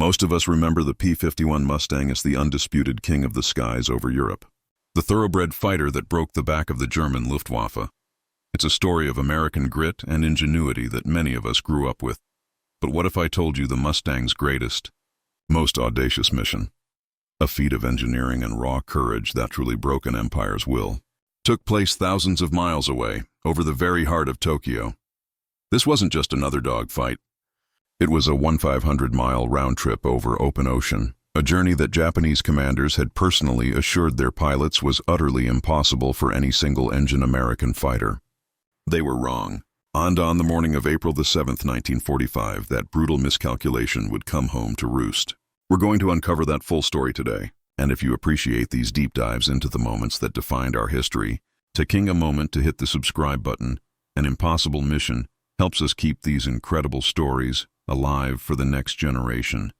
Most of us remember the P-51 Mustang as the undisputed king of the skies over Europe. The thoroughbred fighter that broke the back of the German Luftwaffe. It's a story of American grit and ingenuity that many of us grew up with. But what if I told you the Mustang's greatest, most audacious mission, a feat of engineering and raw courage that truly broke an empire's will, took place thousands of miles away, over the very heart of Tokyo? This wasn't just another dogfight. It was a 1,500-mile round trip over open ocean, a journey that Japanese commanders had personally assured their pilots was utterly impossible for any single-engine American fighter. They were wrong. And on the morning of April the 7th, 1945, that brutal miscalculation would come home to roost. We're going to uncover that full story today, and if you appreciate these deep dives into the moments that defined our history, taking a moment to hit the subscribe button. An impossible mission helps us keep these incredible stories alive for the next generation.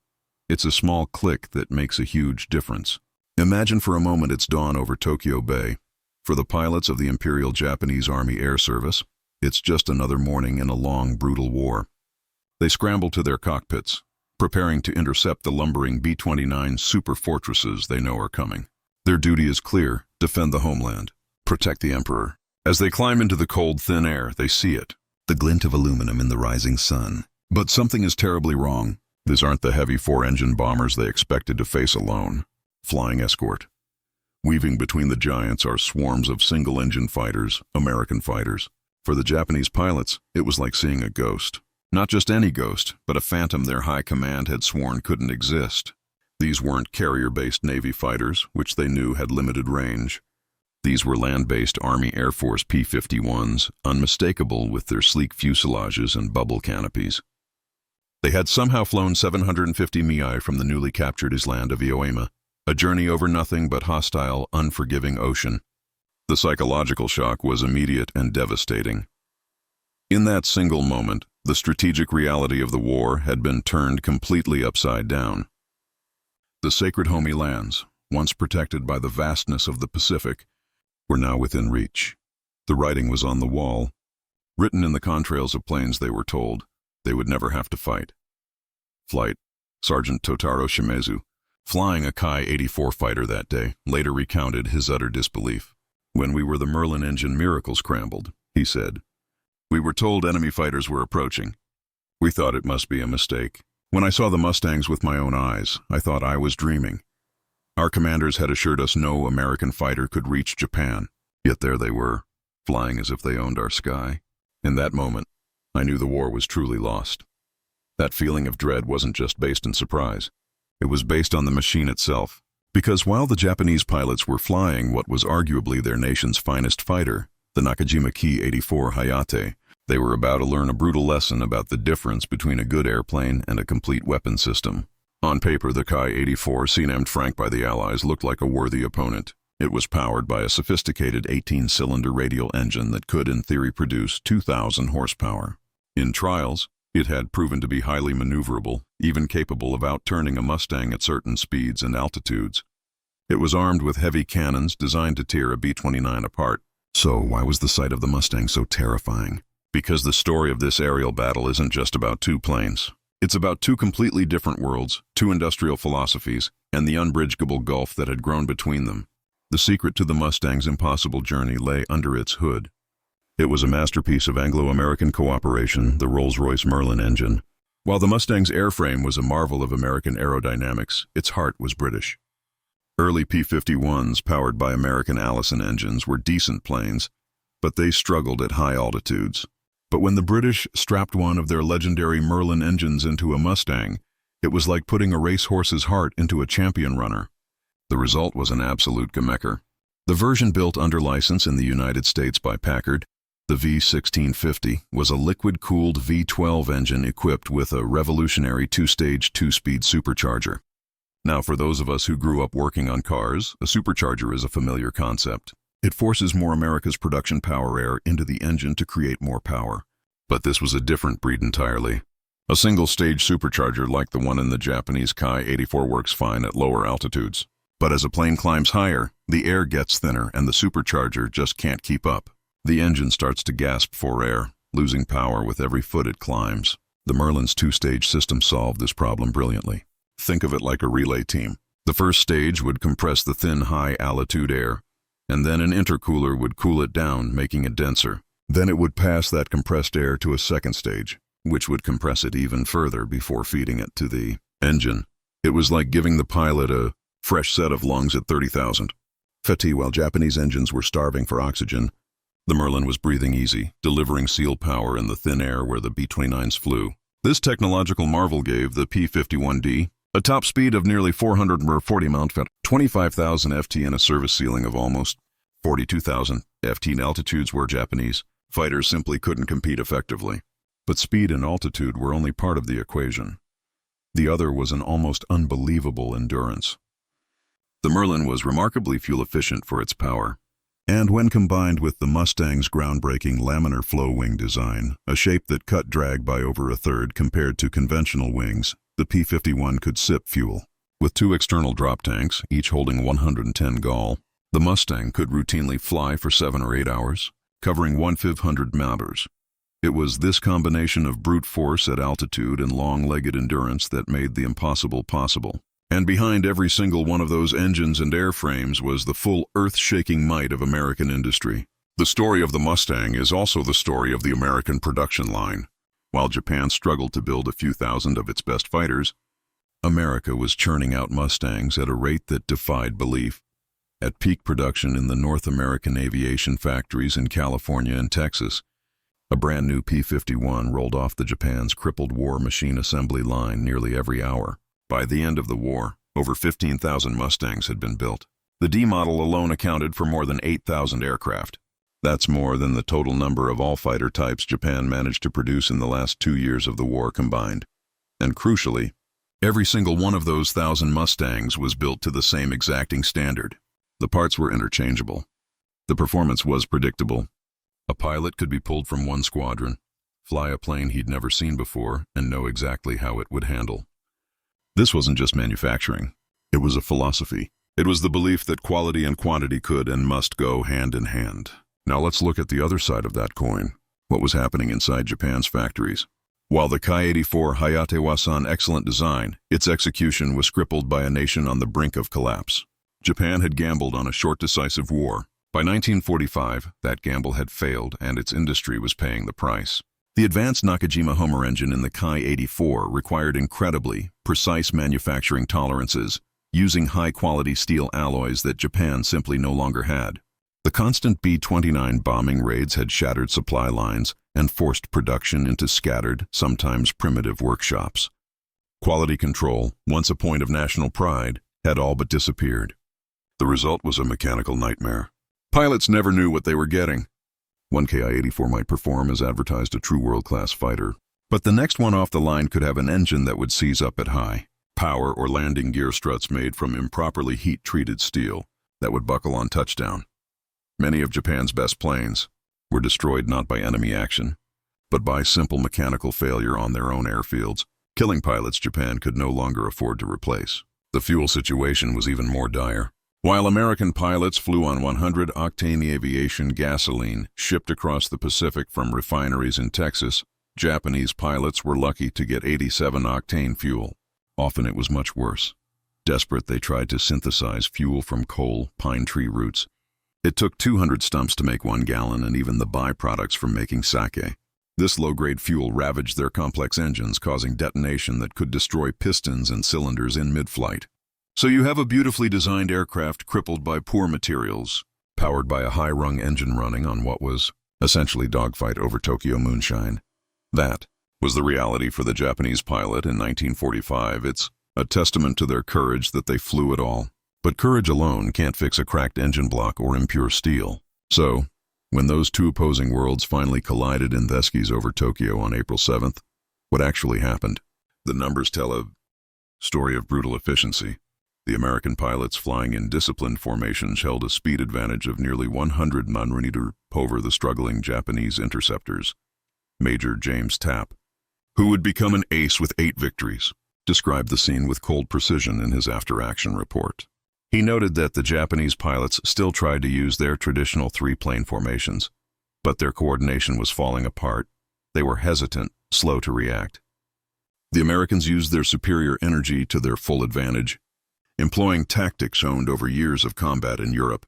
It's a small click that makes a huge difference. Imagine for a moment it's dawn over Tokyo Bay. For the pilots of the Imperial Japanese Army Air Service, it's just another morning in a long, brutal war. They scramble to their cockpits, preparing to intercept the lumbering B-29 super fortresses they know are coming. Their duty is clear: defend the homeland, protect the Emperor. As they climb into the cold, thin air, they see it, the glint of aluminum in the rising sun. But something is terribly wrong. These aren't the heavy four-engine bombers they expected to face alone. Flying escort. Weaving between the giants are swarms of single-engine fighters, American fighters. For the Japanese pilots, it was like seeing a ghost. Not just any ghost, but a phantom their high command had sworn couldn't exist. These weren't carrier-based Navy fighters, which they knew had limited range. These were land-based Army Air Force P-51s, unmistakable with their sleek fuselages and bubble canopies. They had somehow flown 750 mi from the newly captured island of Iwo, a journey over nothing but hostile, unforgiving ocean. The psychological shock was immediate and devastating. In that single moment, the strategic reality of the war had been turned completely upside down. The sacred homey lands, once protected by the vastness of the Pacific, were now within reach. The writing was on the wall. Written in the contrails of planes, they were told they would never have to fight. Flight. Sergeant Totaro Shimezu, flying a Ki-84 fighter that day, later recounted his utter disbelief. "When we were the Merlin engine, miracles crumbled," he said. "We were told enemy fighters were approaching. We thought it must be a mistake. When I saw the Mustangs with my own eyes, I thought I was dreaming. Our commanders had assured us no American fighter could reach Japan, yet there they were, flying as if they owned our sky. In that moment, I knew the war was truly lost." That feeling of dread wasn't just based in surprise. It was based on the machine itself. Because while the Japanese pilots were flying what was arguably their nation's finest fighter, the Nakajima Ki-84 Hayate, they were about to learn a brutal lesson about the difference between a good airplane and a complete weapon system. On paper, the Ki-84, C-named Frank by the Allies, looked like a worthy opponent. It was powered by a sophisticated 18-cylinder radial engine that could, in theory, produce 2,000 horsepower. In trials, it had proven to be highly maneuverable, even capable of outturning a Mustang at certain speeds and altitudes. It was armed with heavy cannons designed to tear a B-29 apart. So why was the sight of the Mustang so terrifying? Because the story of this aerial battle isn't just about two planes. It's about two completely different worlds, two industrial philosophies, and the unbridgeable gulf that had grown between them. The secret to the Mustang's impossible journey lay under its hood. It was a masterpiece of Anglo-American cooperation, the Rolls-Royce Merlin engine. While the Mustang's airframe was a marvel of American aerodynamics, its heart was British. Early P-51s, powered by American Allison engines, were decent planes, but they struggled at high altitudes. But when the British strapped one of their legendary Merlin engines into a Mustang, it was like putting a racehorse's heart into a champion runner. The result was an absolute gimmicker. The version built under license in the United States by Packard, the V1650, was a liquid-cooled V12 engine equipped with a revolutionary two-stage, two-speed supercharger. Now, for those of us who grew up working on cars, a supercharger is a familiar concept. It forces more America's production power air into the engine to create more power. But this was a different breed entirely. A single-stage supercharger like the one in the Japanese Ki-84 works fine at lower altitudes. But as a plane climbs higher, the air gets thinner and the supercharger just can't keep up. The engine starts to gasp for air, losing power with every foot it climbs. The Merlin's two-stage system solved this problem brilliantly. Think of it like a relay team. The first stage would compress the thin, high-altitude air, and then an intercooler would cool it down, making it denser. Then it would pass that compressed air to a second stage, which would compress it even further before feeding it to the engine. It was like giving the pilot a fresh set of lungs at 30,000 feet. While Japanese engines were starving for oxygen, the Merlin was breathing easy, delivering seal power in the thin air where the B-29s flew. This technological marvel gave the P-51D a top speed of nearly 440 mt, 25,000 ft, and a service ceiling of almost 42,000 ft. Altitudes where Japanese fighters simply couldn't compete effectively. But speed and altitude were only part of the equation. The other was an almost unbelievable endurance. The Merlin was remarkably fuel-efficient for its power, and when combined with the Mustang's groundbreaking laminar flow wing design, a shape that cut drag by over a third compared to conventional wings, the P-51 could sip fuel. With two external drop tanks, each holding 110 gall, the Mustang could routinely fly for 7 or 8 hours, covering 1,500 meters. It was this combination of brute force at altitude and long-legged endurance that made the impossible possible. And behind every single one of those engines and airframes was the full earth-shaking might of American industry. The story of the Mustang is also the story of the American production line. While Japan struggled to build a few thousand of its best fighters, America was churning out Mustangs at a rate that defied belief. At peak production in the North American aviation factories in California and Texas, a brand new P-51 rolled off the Japan's crippled war machine assembly line nearly every hour. By the end of the war, over 15,000 Mustangs had been built. The D model alone accounted for more than 8,000 aircraft. That's more than the total number of all fighter types Japan managed to produce in the last 2 years of the war combined. And crucially, every single one of those 1,000 Mustangs was built to the same exacting standard. The parts were interchangeable. The performance was predictable. A pilot could be pulled from one squadron, fly a plane he'd never seen before, and know exactly how it would handle. This wasn't just manufacturing. It was a philosophy. It was the belief that quality and quantity could and must go hand in hand. Now let's look at the other side of that coin. What was happening inside Japan's factories? While the Ki-84 Hayate Wasan excellent design, its execution was crippled by a nation on the brink of collapse. Japan had gambled on a short decisive war. By 1945, that gamble had failed and its industry was paying the price. The advanced Nakajima Homer engine in the Ki-84 required incredibly precise manufacturing tolerances, using high-quality steel alloys that Japan simply no longer had. The constant B-29 bombing raids had shattered supply lines and forced production into scattered, sometimes primitive workshops. Quality control, once a point of national pride, had all but disappeared. The result was a mechanical nightmare. Pilots never knew what they were getting. One Ki-84 might perform as advertised a true world-class fighter, but the next one off the line could have an engine that would seize up at high power or landing gear struts made from improperly heat-treated steel that would buckle on touchdown. Many of Japan's best planes were destroyed not by enemy action, but by simple mechanical failure on their own airfields, killing pilots Japan could no longer afford to replace. The fuel situation was even more dire. While American pilots flew on 100-octane aviation gasoline shipped across the Pacific from refineries in Texas, Japanese pilots were lucky to get 87-octane fuel. Often it was much worse. Desperate, they tried to synthesize fuel from coal, pine tree roots. It took 200 stumps to make 1 gallon, and even the byproducts from making sake. This low-grade fuel ravaged their complex engines, causing detonation that could destroy pistons and cylinders in mid-flight. So you have a beautifully designed aircraft crippled by poor materials, powered by a high-rung engine running on what was essentially dogfight over Tokyo moonshine. That was the reality for the Japanese pilot in 1945. It's a testament to their courage that they flew at all. But courage alone can't fix a cracked engine block or impure steel. So, when those two opposing worlds finally collided in Theskis over Tokyo on April 7th, what actually happened? The numbers tell a story of brutal efficiency. The American pilots flying in disciplined formations held a speed advantage of nearly 100 man-meter over the struggling Japanese interceptors. Major James Tapp, who would become an ace with 8 victories, described the scene with cold precision in his after-action report. He noted that the Japanese pilots still tried to use their traditional 3-plane formations, but their coordination was falling apart. They were hesitant, slow to react. The Americans used their superior energy to their full advantage, employing tactics honed over years of combat in Europe.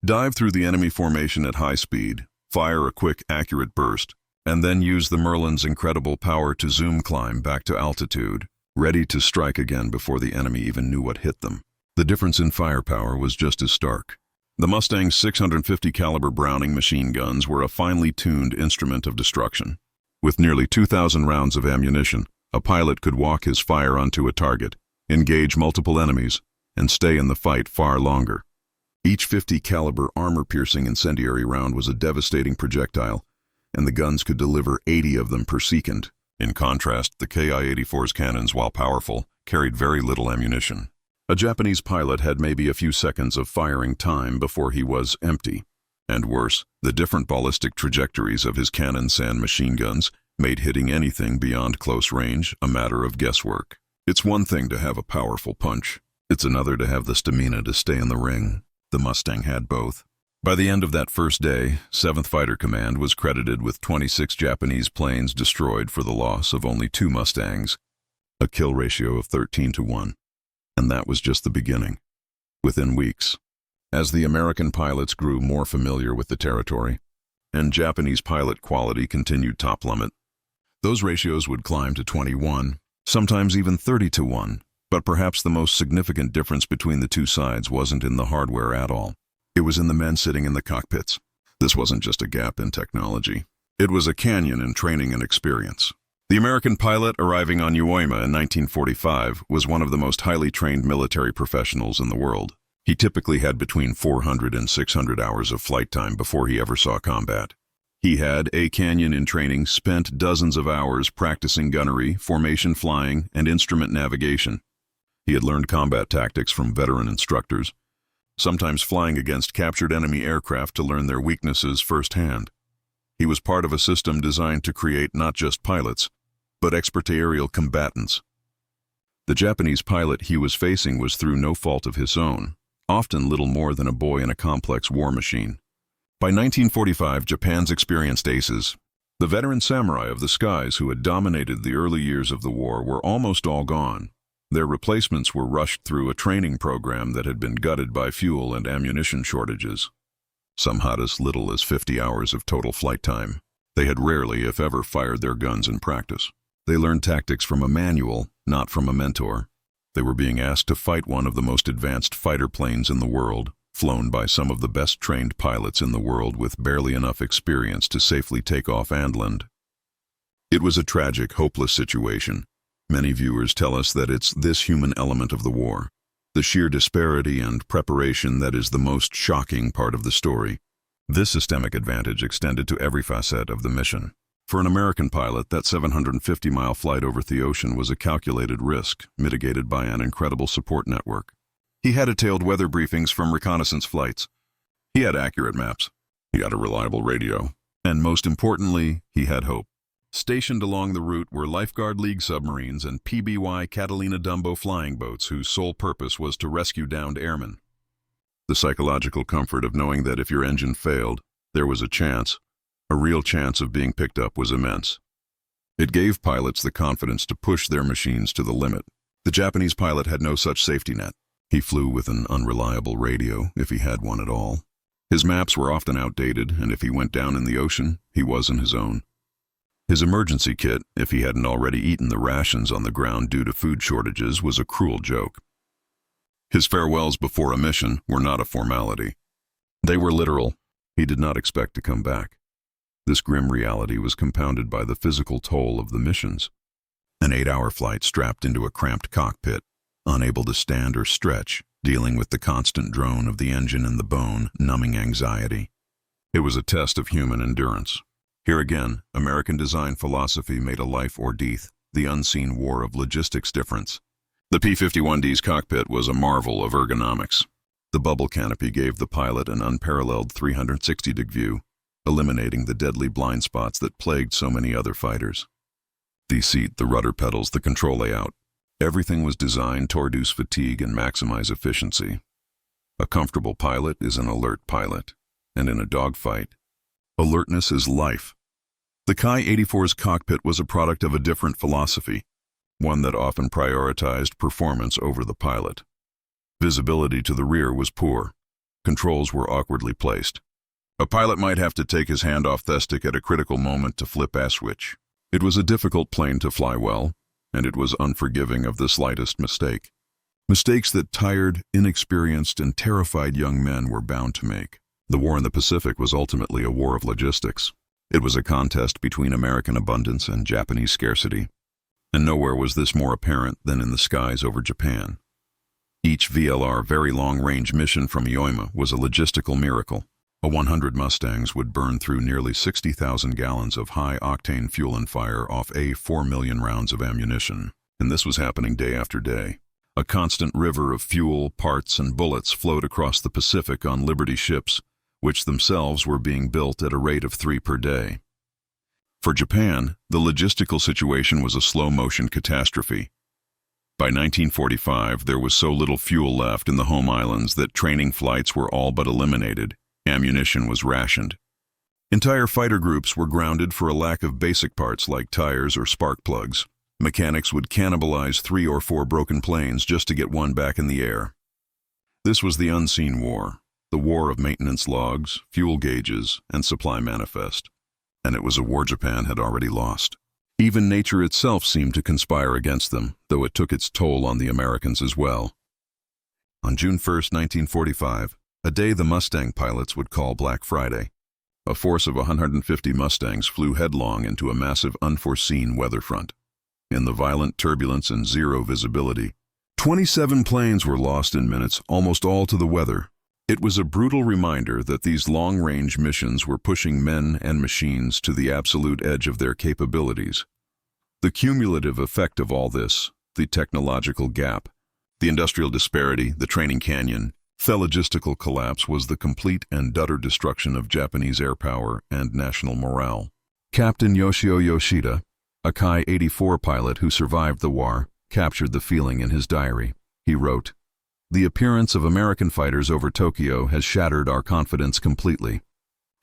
Dive through the enemy formation at high speed, fire a quick, accurate burst, and then use the Merlin's incredible power to zoom climb back to altitude, ready to strike again before the enemy even knew what hit them. The difference in firepower was just as stark. The Mustang's 650 caliber Browning machine guns were a finely tuned instrument of destruction. With nearly 2,000 rounds of ammunition, a pilot could walk his fire onto a target, engage multiple enemies, and stay in the fight far longer. Each 50 caliber armor-piercing incendiary round was a devastating projectile, and the guns could deliver 80 of them per second. In contrast, the Ki-84's cannons, while powerful, carried very little ammunition. A Japanese pilot had maybe a few seconds of firing time before he was empty. And worse, the different ballistic trajectories of his cannons and machine guns made hitting anything beyond close range a matter of guesswork. It's one thing to have a powerful punch. It's another to have the stamina to stay in the ring. The Mustang had both. By the end of that first day, 7th Fighter Command was credited with 26 Japanese planes destroyed for the loss of only 2 Mustangs, a kill ratio of 13-1. And that was just the beginning. Within weeks, as the American pilots grew more familiar with the territory, and Japanese pilot quality continued top limit, those ratios would climb to 21, sometimes even 30-1. But perhaps the most significant difference between the two sides wasn't in the hardware at all. It was in the men sitting in the cockpits. This wasn't just a gap in technology. It was a canyon in training and experience. The American pilot arriving on Uoyama in 1945 was one of the most highly trained military professionals in the world. He typically had between 400 and 600 hours of flight time before he ever saw combat. He had, a canyon in training, spent dozens of hours practicing gunnery, formation flying, and instrument navigation. He had learned combat tactics from veteran instructors, sometimes flying against captured enemy aircraft to learn their weaknesses firsthand. He was part of a system designed to create not just pilots, but expert aerial combatants. The Japanese pilot he was facing was through no fault of his own, often little more than a boy in a complex war machine. By 1945, Japan's experienced aces, the veteran samurai of the skies who had dominated the early years of the war, were almost all gone. Their replacements were rushed through a training program that had been gutted by fuel and ammunition shortages. Some had as little as 50 hours of total flight time. They had rarely, if ever, fired their guns in practice. They learned tactics from a manual, not from a mentor. They were being asked to fight one of the most advanced fighter planes in the world, flown by some of the best trained pilots in the world with barely enough experience to safely take off and land. It was a tragic, hopeless situation. Many viewers tell us that it's this human element of the war, the sheer disparity and preparation, that is the most shocking part of the story. This systemic advantage extended to every facet of the mission. For an American pilot, that 750-mile flight over the ocean was a calculated risk, mitigated by an incredible support network. He had detailed weather briefings from reconnaissance flights. He had accurate maps. He had a reliable radio. And most importantly, he had hope. Stationed along the route were Lifeguard League submarines and PBY Catalina Dumbo flying boats whose sole purpose was to rescue downed airmen. The psychological comfort of knowing that if your engine failed, there was a real chance of being picked up, was immense. It gave pilots the confidence to push their machines to the limit. The Japanese pilot had no such safety net. He flew with an unreliable radio, if he had one at all. His maps were often outdated, and if he went down in the ocean, he wasn't his own. His emergency kit, if he hadn't already eaten the rations on the ground due to food shortages, was a cruel joke. His farewells before a mission were not a formality. They were literal. He did not expect to come back. This grim reality was compounded by the physical toll of the missions. An 8-hour flight strapped into a cramped cockpit, unable to stand or stretch, dealing with the constant drone of the engine and the bone-numbing anxiety. It was a test of human endurance. Here again, American design philosophy made a life or death, the unseen war of logistics difference. The P-51D's cockpit was a marvel of ergonomics. The bubble canopy gave the pilot an unparalleled 360-degree view, eliminating the deadly blind spots that plagued so many other fighters. The seat, the rudder pedals, the control layout, everything was designed to reduce fatigue and maximize efficiency. A comfortable pilot is an alert pilot, and in a dogfight, alertness is life. The Ki-84's cockpit was a product of a different philosophy. one that often prioritized performance over the pilot. Visibility to the rear was poor. Controls were awkwardly placed. A pilot might have to take his hand off the stick at a critical moment to flip a switch. It was a difficult plane to fly well, and it was unforgiving of the slightest mistake. Mistakes that tired, inexperienced, and terrified young men were bound to make. The war in the Pacific was ultimately a war of logistics. It was a contest between American abundance and Japanese scarcity. And nowhere was this more apparent than in the skies over Japan. Each VLR very long-range mission from Ioima was a logistical miracle. A 100 Mustangs would burn through nearly 60,000 gallons of high-octane fuel and fire off 4 million rounds of ammunition. And this was happening day after day. A constant river of fuel, parts, and bullets flowed across the Pacific on Liberty ships, which themselves were being built at a rate of 3 per day. For Japan, the logistical situation was a slow-motion catastrophe. By 1945, there was so little fuel left in the home islands that training flights were all but eliminated. Ammunition was rationed. Entire fighter groups were grounded for a lack of basic parts like tires or spark plugs. Mechanics would cannibalize 3 or 4 broken planes just to get one back in the air. This was the unseen war, the war of maintenance logs, fuel gauges, and supply manifest. And it was a war Japan had already lost. Even nature itself seemed to conspire against them, though it took its toll on the Americans as well. On June 1, 1945, a day the Mustang pilots would call Black Friday, a force of 150 Mustangs flew headlong into a massive unforeseen weather front. In the violent turbulence and zero visibility, 27 planes were lost in minutes, almost all to the weather. It was a brutal reminder that these long-range missions were pushing men and machines to the absolute edge of their capabilities. The cumulative effect of all this, the technological gap, the industrial disparity, the training canyon, the logistical collapse was the complete and utter destruction of Japanese air power and national morale. Captain Yoshio Yoshida, a Ki-84 pilot who survived the war, captured the feeling in his diary. He wrote, "The appearance of American fighters over Tokyo has shattered our confidence completely.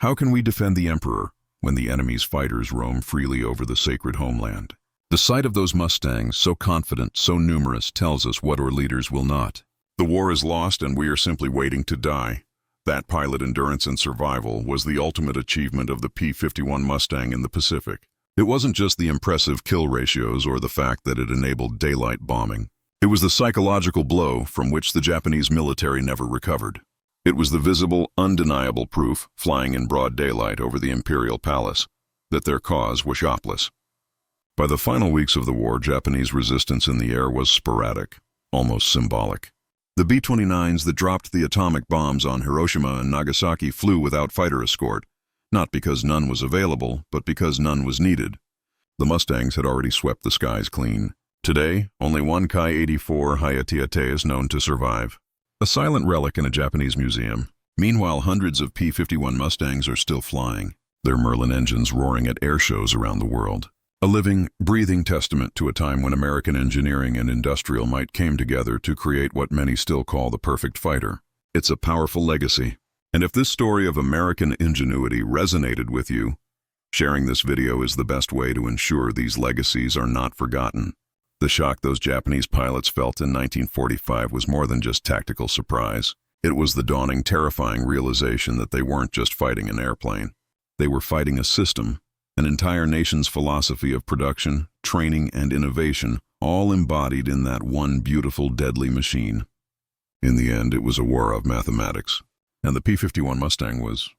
How can we defend the Emperor when the enemy's fighters roam freely over the sacred homeland? The sight of those Mustangs, so confident, so numerous, tells us what our leaders will not. The war is lost and we are simply waiting to die." That pilot endurance and survival was the ultimate achievement of the P-51 Mustang in the Pacific. It wasn't just the impressive kill ratios or the fact that it enabled daylight bombing. It was the psychological blow from which the Japanese military never recovered. It was the visible, undeniable proof, flying in broad daylight over the Imperial Palace, that their cause was shopless. By the final weeks of the war, Japanese resistance in the air was sporadic, almost symbolic. The B-29s that dropped the atomic bombs on Hiroshima and Nagasaki flew without fighter escort, not because none was available, but because none was needed. The Mustangs had already swept the skies clean. Today, only one Ki-84 Hayate is known to survive, a silent relic in a Japanese museum. Meanwhile, hundreds of P-51 Mustangs are still flying, their Merlin engines roaring at air shows around the world. A living, breathing testament to a time when American engineering and industrial might came together to create what many still call the perfect fighter. It's a powerful legacy. And if this story of American ingenuity resonated with you, sharing this video is the best way to ensure these legacies are not forgotten. The shock those Japanese pilots felt in 1945 was more than just tactical surprise. It was the dawning, terrifying realization that they weren't just fighting an airplane. They were fighting a system, an entire nation's philosophy of production, training, and innovation, all embodied in that one beautiful, deadly machine. In the end, it was a war of mathematics, and the P-51 Mustang was